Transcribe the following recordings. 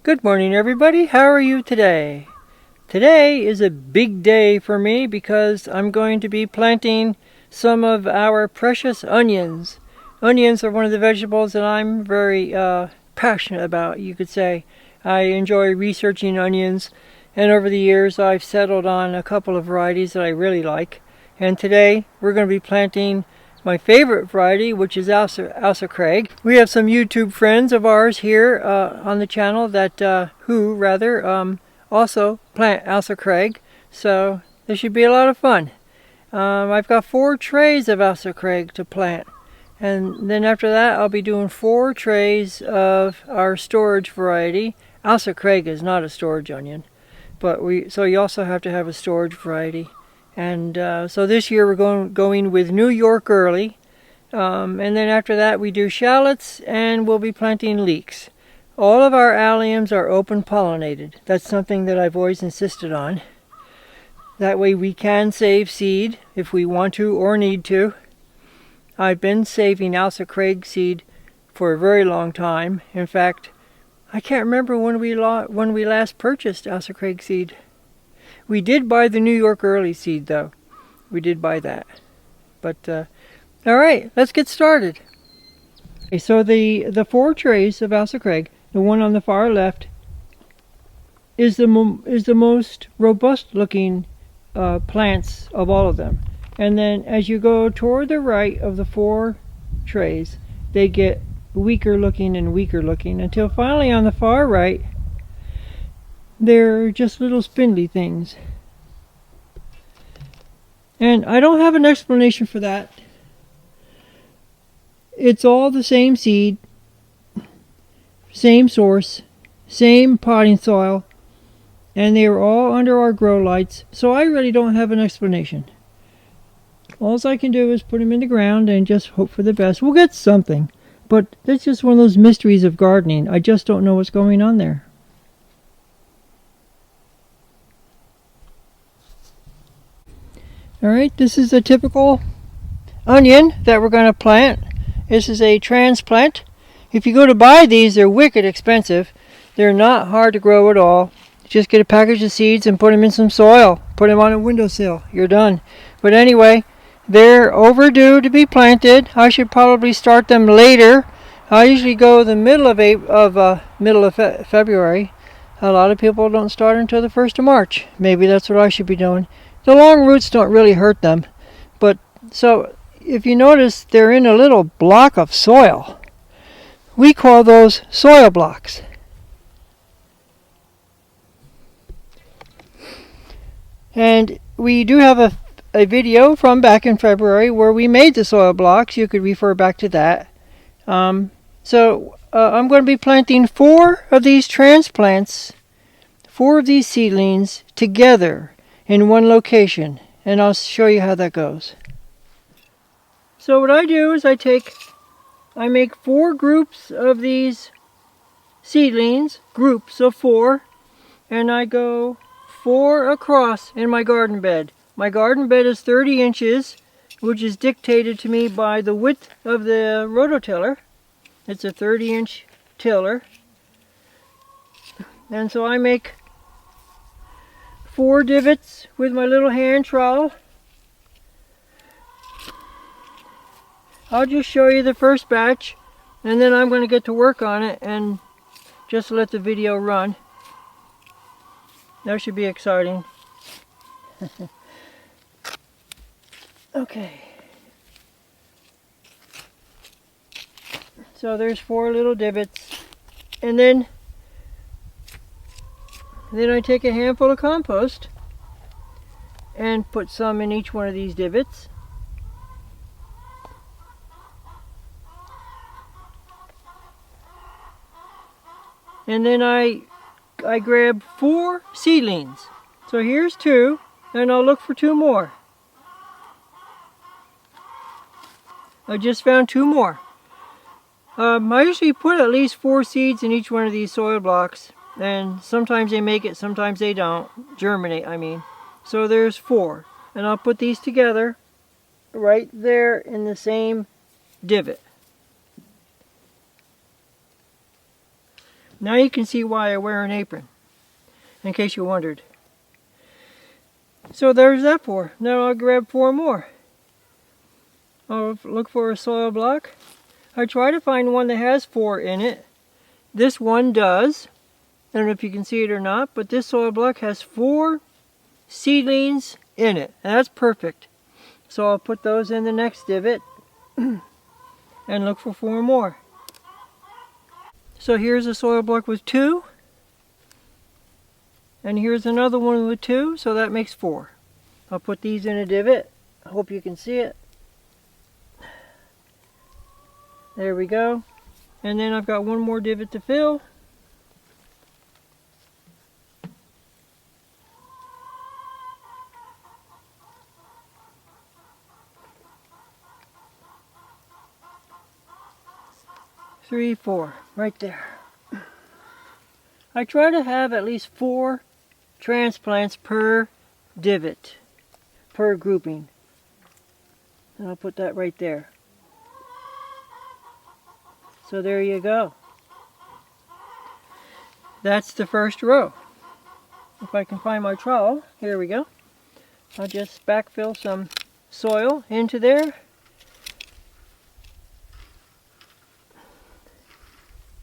Good morning, everybody. How are you today? Today is a big day for me because I'm going to be planting some of our precious onions. Onions are one of the vegetables that I'm very passionate about, you could say. I enjoy researching onions, and over the years I've settled on a couple of varieties that I really like. And today we're going to be planting my favorite variety, which is Asa Craig. We have some YouTube friends of ours here on the channel that also plant Asa Craig, so this should be a lot of fun. I've got 4 trays of Asa Craig to plant, and then after that I'll be doing 4 trays of our storage variety. Asa Craig is not a storage onion, but so you also have to have a storage variety. And so this year we're going with New York Early, and then after that we do shallots, and we'll be planting leeks. All of our alliums are open pollinated. That's something that I've always insisted on. That way we can save seed if we want to or need to. I've been saving Asa Craig seed for a very long time. In fact, I can't remember when we last purchased Asa Craig seed. We did buy the New York Early seed, though. We did buy that. But, all right, let's get started. Okay, so the 4 trays of Asa Craig, the one on the far left, is the most robust-looking plants of all of them. And then as you go toward the right of the 4 trays, they get weaker looking and weaker looking until finally on the far right, they're just little spindly things. And I don't have an explanation for that. It's all the same seed, same source, same potting soil, and they are all under our grow lights, so I really don't have an explanation. All I can do is put them in the ground and just hope for the best. We'll get something, but that's just one of those mysteries of gardening. I just don't know what's going on there. Alright, this is a typical onion that we're going to plant. This is a transplant. If you go to buy these, they're wicked expensive. They're not hard to grow at all. Just get a package of seeds and put them in some soil. Put them on a windowsill. You're done. But anyway, they're overdue to be planted. I should probably start them later. I usually go the middle of February. A lot of people don't start until the 1st of March. Maybe that's what I should be doing. The long roots don't really hurt them, but so if you notice, they're in a little block of soil. We call those soil blocks. And we do have a video from back in February where we made the soil blocks. You could refer back to that. I'm going to be planting 4 of these transplants, 4 of these seedlings together in one location, and I'll show you how that goes. So what I do is I make 4 groups of these seedlings, groups of 4, and I go 4 across in my garden bed. My garden bed is 30 inches, which is dictated to me by the width of the rototiller. It's a 30-inch tiller, and so I make 4 divots with my little hand trowel. I'll just show you the first batch, and then I'm going to get to work on it and just let the video run. That should be exciting. Okay. So there's 4 little divots, and then I take a handful of compost and put some in each one of these divots. And then I grab 4 seedlings. So here's 2, and I'll look for 2 more. I just found 2 more. I usually put at least 4 seeds in each one of these soil blocks, and sometimes they make it, sometimes they don't. Germinate, I mean. So there's 4, and I'll put these together right there in the same divot. Now you can see why I wear an apron, in case you wondered. So there's that 4. Now I'll grab 4 more. I'll look for a soil block. I try to find one that has 4 in it. This one does. I don't know if you can see it or not, but this soil block has 4 seedlings in it, and that's perfect. So I'll put those in the next divot and look for 4 more. So here's a soil block with 2, and here's another one with 2, so that makes 4. I'll put these in a divot. I hope you can see it. There we go. And then I've got one more divot to fill. Three, 4, right there. I try to have at least 4 transplants per divot, per grouping. And I'll put that right there. So there you go. That's the first row. If I can find my trowel, here we go. I'll just backfill some soil into there.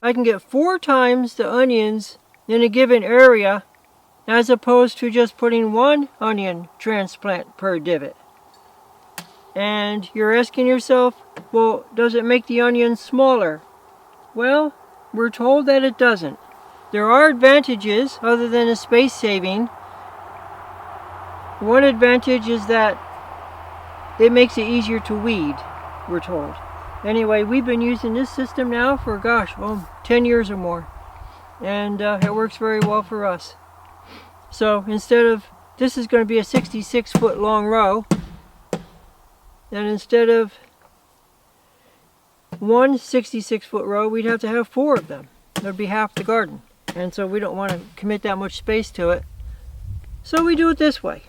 I can get 4 times the onions in a given area as opposed to just putting 1 onion transplant per divot. And you're asking yourself, well, does it make the onions smaller? Well, we're told that it doesn't. There are advantages other than the space saving. One advantage is that it makes it easier to weed, we're told. Anyway, we've been using this system now for, 10 years or more. And it works very well for us. So instead of, this is going to be a 66-foot long row. And instead of one 66-foot row, we'd have to have 4 of them. That would be half the garden. And so we don't want to commit that much space to it. So we do it this way.